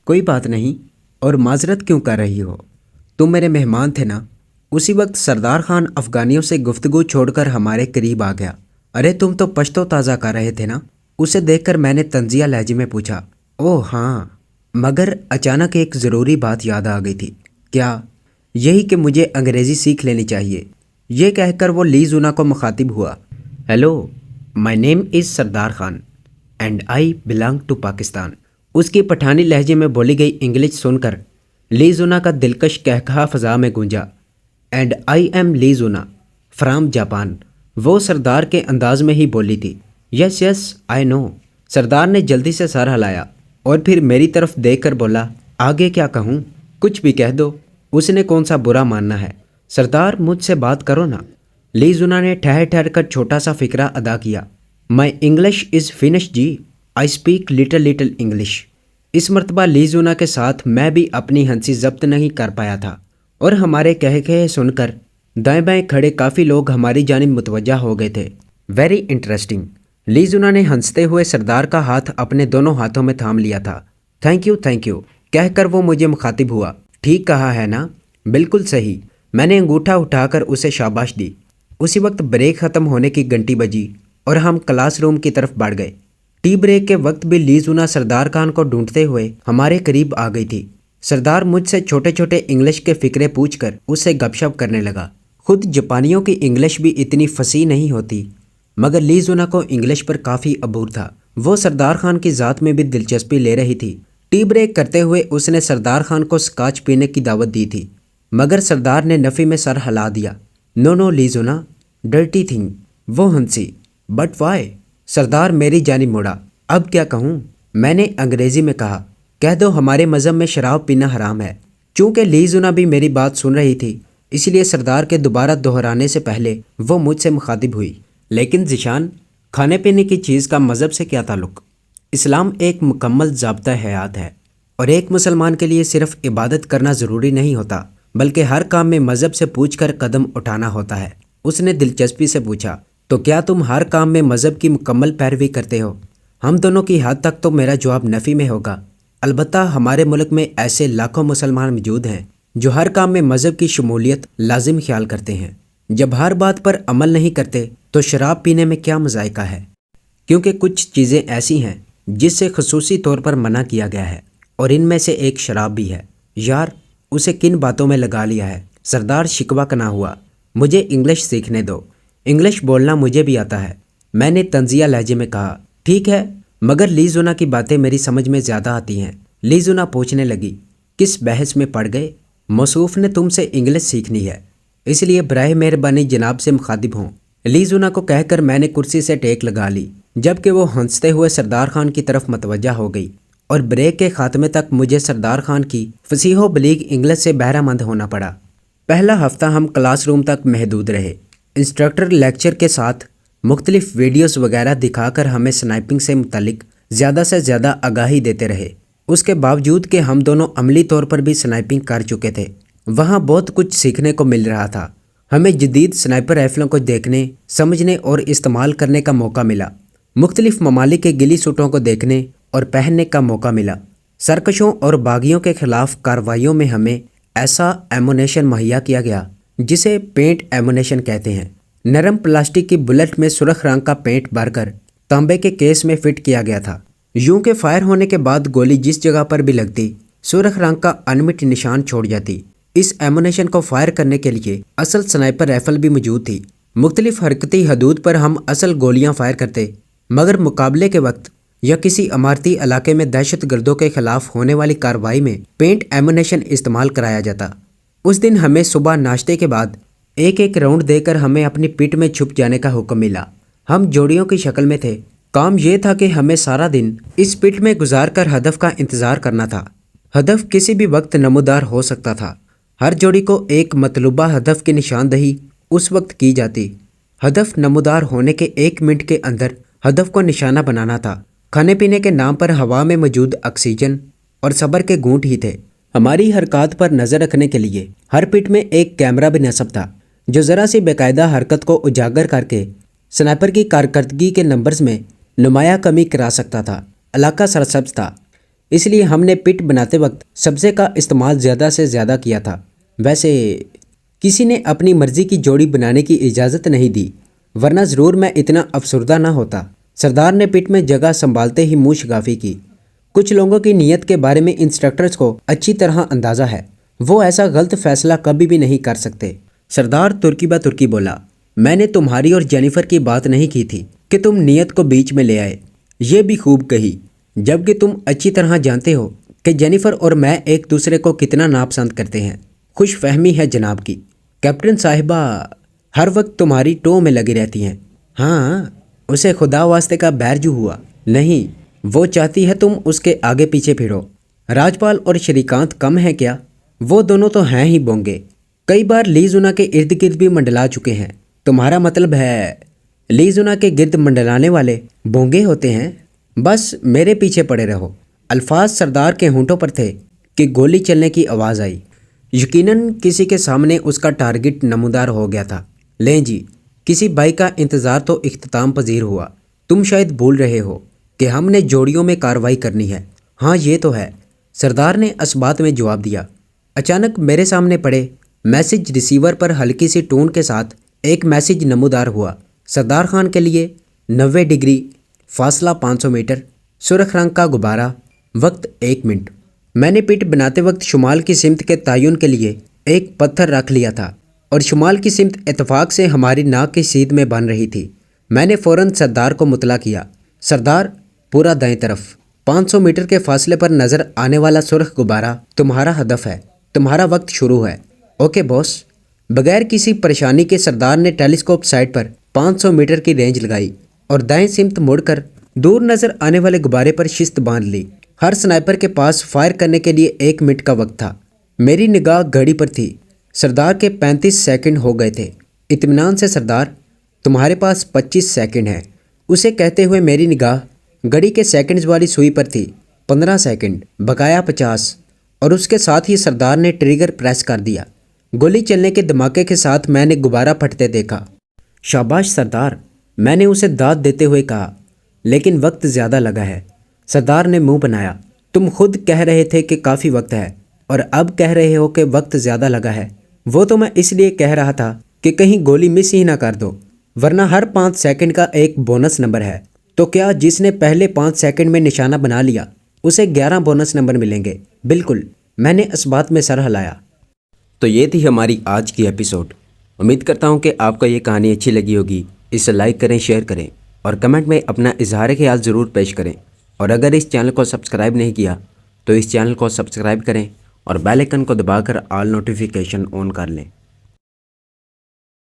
کوئی بات نہیں، اور معذرت کیوں کر رہی ہو؟ تم میرے مہمان تھے نا؟ اسی وقت سردار خان افغانیوں سے گفتگو چھوڑ کر ہمارے قریب آ گیا۔ ارے تم تو پشتو تازہ کر رہے تھے نا؟ اسے دیکھ کر میں نے طنزیہ لہجے میں پوچھا۔ اوہ ہاں، مگر اچانک ایک ضروری بات یاد آ گئی تھی۔ کیا؟ یہی کہ مجھے انگریزی سیکھ لینی چاہیے۔ یہ کہہ کر وہ لی زونا کو مخاطب ہوا۔ Hello, my name is Sardar Khan and I belong to Pakistan. اس کی پٹھانی لہجے میں بولی گئی انگلش سن کر لی زونا کا دلکش قہقہا فضا میں گونجا۔ اینڈ آئی ایم لی زونا فرام جاپان۔ وہ سردار کے انداز میں ہی بولی تھی۔ یس یس آئی نو۔ سردار نے جلدی سے سر ہلایا اور پھر میری طرف دیکھ کر بولا، آگے کیا کہوں؟ کچھ بھی کہہ دو، اس نے کون سا برا ماننا ہے؟ سردار مجھ سے بات کرو نا۔ لی زونا نے ٹھہر ٹھہر کر چھوٹا سا فقرہ ادا کیا۔ مائی انگلش از فنش جی، آئی اسپیک لٹل انگلش۔ اس مرتبہ لی زونا کے ساتھ میں بھی اپنی ہنسی ضبط نہیں کر پایا تھا، اور ہمارے کہے سن کر دائیں بائیں کھڑے کافی لوگ ہماری جانب متوجہ ہو گئے تھے۔ Very interesting. لی زونا نے ہنستے ہوئے سردار کا ہاتھ اپنے دونوں ہاتھوں میں تھام لیا تھا۔ تھینک یو کہہ کر وہ مجھے مخاطب ہوا۔ ٹھیک کہا ہے نا؟ بالکل صحیح۔ میں نے انگوٹھا اٹھا کر اسے شاباش دی۔ اسی وقت بریک ختم ہونے کی گھنٹی بجی اور ہم کلاس روم کی طرف بڑھ گئے۔ ٹی بریک کے وقت بھی لی زونا سردار خان کو ڈھونڈتے ہوئے ہمارے قریب آ گئی تھی۔ سردار مجھ سے چھوٹے چھوٹے انگلش کے فقرے پوچھ کر اس سے گپ شپ کرنے لگا۔ خود جاپانیوں کی انگلش بھی اتنی فصیح نہیں ہوتی، مگر لی زونا کو انگلش پر کافی عبور تھا۔ وہ سردار خان کی ذات میں بھی دلچسپی لے رہی تھی۔ ٹی بریک کرتے ہوئے اس نے سردار خان کو سکاچ پینے کی دعوت دی تھی، مگر سردار نے نفی میں سر ہلا دیا۔ نو لی زونا، ڈرٹی تھنگ۔ وہ ہنسی۔ But why? سردار میری جانب مڑا۔ اب کیا کہوں؟ میں نے انگریزی میں کہا، کہہ دو ہمارے مذہب میں شراب پینا حرام ہے۔ چونکہ لی زونا بھی میری بات سن رہی تھی، اس لیے سردار کے دوبارہ دہرانے سے پہلے وہ مجھ سے مخاطب ہوئی۔ لیکن ذیشان، کھانے پینے کی چیز کا مذہب سے کیا تعلق؟ اسلام ایک مکمل ضابطہ حیات ہے، اور ایک مسلمان کے لیے صرف عبادت کرنا ضروری نہیں ہوتا، بلکہ ہر کام میں مذہب سے پوچھ کر قدم اٹھانا ہوتا ہے۔ اس نے دلچسپی سے پوچھا، تو کیا تم ہر کام میں مذہب کی مکمل پیروی کرتے ہو؟ ہم دونوں کی حد تک تو میرا جواب نفی میں ہوگا۔ البتہ ہمارے ملک میں ایسے لاکھوں مسلمان موجود ہیں جو ہر کام میں مذہب کی شمولیت لازم خیال کرتے ہیں۔ جب ہر بات پر عمل نہیں کرتے تو شراب پینے میں کیا مذائقہ ہے؟ کیونکہ کچھ چیزیں ایسی ہیں جس سے خصوصی طور پر منع کیا گیا ہے، اور ان میں سے ایک شراب بھی ہے۔ یار، اسے کن باتوں میں لگا لیا ہے؟ سردار شکوہ کنا ہوا۔ مجھے انگلش سیکھنے دو، انگلش بولنا مجھے بھی آتا ہے، میں نے طنزیہ لہجے میں کہا۔ ٹھیک ہے، مگر لی زونا کی باتیں میری سمجھ میں زیادہ آتی ہیں۔ لی زونا پوچھنے لگی، کس بحث میں پڑ گئے؟ موصوف نے تم سے انگلش سیکھنی ہے، اس لیے براہ مہربانی جناب سے مخاطب ہوں۔ لی زونا کو کہہ کر میں نے کرسی سے ٹیک لگا لی، جبکہ وہ ہنستے ہوئے سردار خان کی طرف متوجہ ہو گئی، اور بریک کے خاتمے تک مجھے سردار خان کی فصیح و بلیغ انگلش سے بہرہ مند ہونا پڑا۔ پہلا ہفتہ ہم کلاس روم تک محدود رہے۔ انسٹرکٹر لیکچر کے ساتھ مختلف ویڈیوز وغیرہ دکھا کر ہمیں سنائپنگ سے متعلق زیادہ سے زیادہ آگاہی دیتے رہے۔ اس کے باوجود کہ ہم دونوں عملی طور پر بھی سنائپنگ کر چکے تھے، وہاں بہت کچھ سیکھنے کو مل رہا تھا۔ ہمیں جدید سنائپر رائفلوں کو دیکھنے، سمجھنے اور استعمال کرنے کا موقع ملا۔ مختلف ممالک کے گلی سوٹوں کو دیکھنے اور پہننے کا موقع ملا۔ سرکشوں اور باغیوں کے خلاف کارروائیوں میں ہمیں ایسا ایمونیشن مہیا کیا گیا جسے پینٹ ایمونیشن کہتے ہیں۔ نرم پلاسٹک کی بلٹ میں سرخ رنگ کا پینٹ بھر کر تانبے کے کیس میں فٹ کیا گیا تھا، یوں کہ فائر ہونے کے بعد گولی جس جگہ پر بھی لگتی، سرخ رنگ کا انمٹ نشان چھوڑ جاتی۔ اس ایمونیشن کو فائر کرنے کے لیے اصل سنائپر رائفل بھی موجود تھی۔ مختلف حرکتی حدود پر ہم اصل گولیاں فائر کرتے، مگر مقابلے کے وقت یا کسی عمارتی علاقے میں دہشت گردوں کے خلاف ہونے والی کارروائی میں پینٹ ایمونیشن استعمال کرایا جاتا۔ اس دن ہمیں صبح ناشتے کے بعد ایک ایک راؤنڈ دے کر ہمیں اپنی پٹ میں چھپ جانے کا حکم ملا۔ ہم جوڑیوں کی شکل میں تھے۔ کام یہ تھا کہ ہمیں سارا دن اس پٹ میں گزار کر ہدف کا انتظار کرنا تھا۔ ہدف کسی بھی وقت نمودار ہو سکتا تھا۔ ہر جوڑی کو ایک مطلوبہ ہدف کی نشاندہی اس وقت کی جاتی۔ ہدف نمودار ہونے کے 1 منٹ کے اندر ہدف کو نشانہ بنانا تھا۔ کھانے پینے کے نام پر ہوا میں موجود آکسیجن اور صبر کے گھونٹ ہی تھے۔ ہماری حرکات پر نظر رکھنے کے لیے ہر پٹ میں ایک کیمرہ بھی نصب تھا، جو ذرا سی باقاعدہ حرکت کو اجاگر کر کے سنائپر کی کارکردگی کے نمبرز میں نمایاں کمی کرا سکتا تھا۔ علاقہ سرسبز تھا، اس لیے ہم نے پٹ بناتے وقت سبزے کا استعمال زیادہ سے زیادہ کیا تھا۔ ویسے کسی نے اپنی مرضی کی جوڑی بنانے کی اجازت نہیں دی، ورنہ ضرور میں اتنا افسردہ نہ ہوتا۔ سردار نے پٹ میں جگہ سنبھالتے ہی منہ شگافی کی۔ کچھ لوگوں کی نیت کے بارے میں انسٹرکٹرز کو اچھی طرح اندازہ ہے، وہ ایسا غلط فیصلہ کبھی بھی نہیں کر سکتے۔ سردار ترکی بہ ترکی بولا، میں نے تمہاری اور جینیفر کی بات نہیں کی تھی کہ تم نیت کو بیچ میں لے آئے۔ یہ بھی خوب کہی، جبکہ تم اچھی طرح جانتے ہو کہ جینیفر اور میں ایک دوسرے کو کتنا ناپسند کرتے ہیں۔ خوش فہمی ہے جناب کی۔ کیپٹن صاحبہ ہر وقت تمہاری ٹو میں لگی رہتی ہیں۔ ہاں، اسے خدا واسطے کا بیرجو ہوا نہیں، وہ چاہتی ہے تم اس کے آگے پیچھے پھرو۔ راجپال اور شریکانت کم ہیں کیا؟ وہ دونوں تو ہیں ہی بونگے، کئی بار لیزونا کے ارد گرد بھی منڈلا چکے ہیں۔ تمہارا مطلب ہے لیزونا کے گرد منڈلانے والے بونگے ہوتے ہیں؟ بس میرے پیچھے پڑے رہو۔ الفاظ سردار کے ہونٹوں پر تھے کہ گولی چلنے کی آواز آئی۔ یقیناً کسی کے سامنے اس کا ٹارگٹ نمودار ہو گیا تھا۔ لیں جی، کسی بائی کا انتظار تو اختتام پذیر ہوا۔ تم شاید بھول رہے ہو کہ ہم نے جوڑیوں میں کارروائی کرنی ہے۔ ہاں یہ تو ہے، سردار نے اسبات میں جواب دیا۔ اچانک میرے سامنے پڑے میسج ریسیور پر ہلکی سی ٹون کے ساتھ ایک میسج نمودار ہوا۔ سردار خان کے لیے 90 ڈگری، فاصلہ 500 میٹر، سرخ رنگ کا غبارہ، وقت 1 منٹ۔ میں نے پٹ بناتے وقت شمال کی سمت کے تعین کے لیے ایک پتھر رکھ لیا تھا اور شمال کی سمت اتفاق سے ہماری ناک کی سیدھ میں بن رہی تھی۔ میں نے فوراً سردار کو مطلع کیا۔ سردار، پورا دائیں طرف 500 میٹر کے فاصلے پر نظر آنے والا سرخ غبارہ تمہارا ہدف ہے، تمہارا وقت شروع ہے۔ اوکے باس۔ بغیر کسی پریشانی کے سردار نے ٹیلیسکوپ سائٹ پر 500 میٹر کی رینج لگائی اور دائیں سمت مڑ کر دور نظر آنے والے غبارے پر شست باندھ لی۔ ہر سنائپر کے پاس فائر کرنے کے لیے 1 منٹ کا وقت تھا۔ میری نگاہ گھڑی پر تھی۔ سردار کے 35 سیکنڈ ہو گئے تھے۔ اطمینان سے سردار، تمہارے پاس 25 سیکنڈ ہیں۔ اسے کہتے ہوئے میری نگاہ گھڑی کے سیکنڈز والی سوئی پر تھی۔ 15 سیکنڈ، بقایا 50، اور اس کے ساتھ ہی سردار نے ٹریگر پریس کر دیا۔ گولی چلنے کے دھماکے کے ساتھ میں نے غبارہ پھٹتے دیکھا۔ شاباش سردار، میں نے اسے داد دیتے ہوئے کہا، لیکن وقت زیادہ لگا ہے۔ سردار نے منہ بنایا۔ تم خود کہہ رہے تھے کہ کافی وقت ہے اور اب کہہ رہے ہو کہ وقت زیادہ لگا ہے۔ وہ تو میں اس لیے کہہ رہا تھا کہ کہیں گولی مس ہی نہ کر دو، ورنہ ہر 5 سیکنڈ کا ایک بونس نمبر ہے۔ تو کیا جس نے پہلے 5 سیکنڈ میں نشانہ بنا لیا اسے 11 بونس نمبر ملیں گے؟ بالکل، میں نے اس بات میں سر ہلایا۔ تو یہ تھی ہماری آج کی ایپیسوڈ۔ امید کرتا ہوں کہ آپ کو یہ کہانی اچھی لگی ہوگی۔ اسے لائک کریں، شیئر کریں اور کمنٹ میں اپنا اظہار خیال ضرور پیش کریں۔ اور اگر اس چینل کو سبسکرائب نہیں کیا تو اس چینل کو سبسکرائب کریں اور بیل آئکن کو دبا کر آل نوٹیفیکیشن آن کر لیں۔